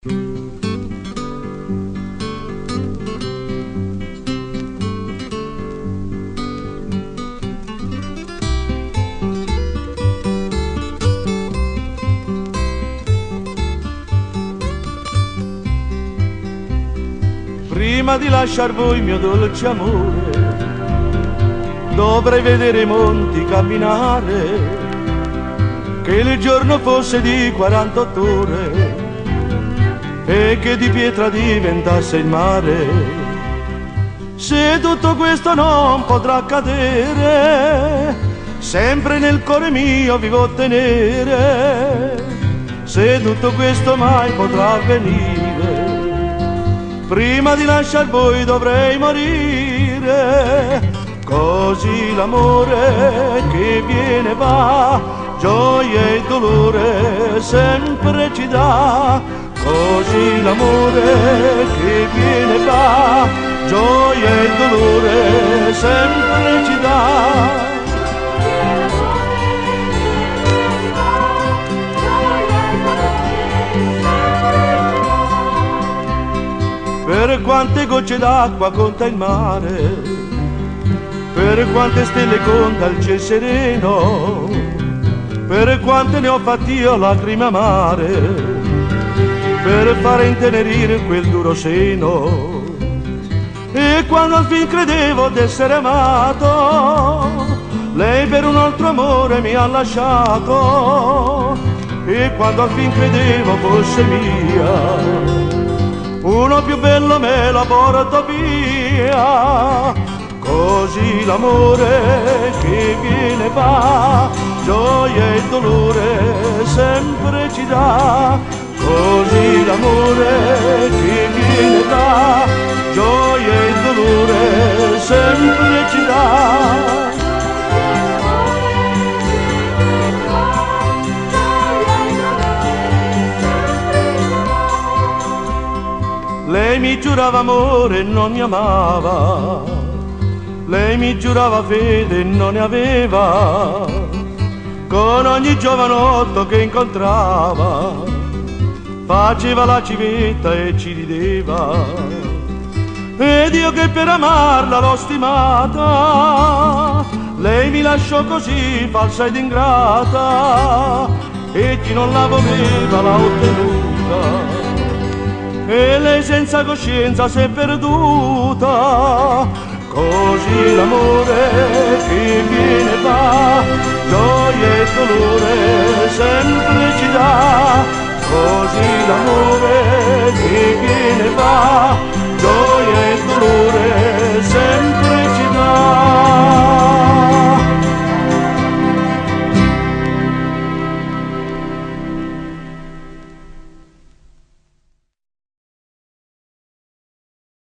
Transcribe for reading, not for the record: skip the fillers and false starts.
Prima di lasciar voi, mio dolce amore, dovrei vedere i monti camminare, che il giorno fosse di 48 ore e che di pietra diventasse il mare. Se tutto questo non potrà accadere, sempre nel cuore mio vivo a tenere. Se tutto questo mai potrà avvenire, prima di lasciar voi dovrei morire. Così l'amore che viene e va, gioia e dolore sempre ci dà. Così l'amore che viene e va, gioia e dolore sempre ci dà. Per quante gocce d'acqua conta il mare, per quante stelle conta il ciel sereno, per quante ne ho fatti io lacrime amare, per fare intenerire quel duro seno. E quando al fin credevo d'essere amato, lei per un altro amore mi ha lasciato. E quando al fin credevo fosse mia, uno più bello me la porta via. Così l'amore che viene e va, gioia e dolore sempre ci dà. Così l'amore che viene e va, gioia e dolore sempre ci dà. Lei mi giurava amore e non mi amava, lei mi giurava fede e non ne aveva, con ogni giovanotto che incontrava faceva la civetta e ci rideva. Ed io che per amarla l'ho stimata, lei mi lasciò così falsa ed ingrata, e chi non la voleva l'ha ottenuta, e lei senza coscienza si è perduta. Così l'amore che viene e va, gioia e dolore sempre ci dà. Così l'amore che viene e va,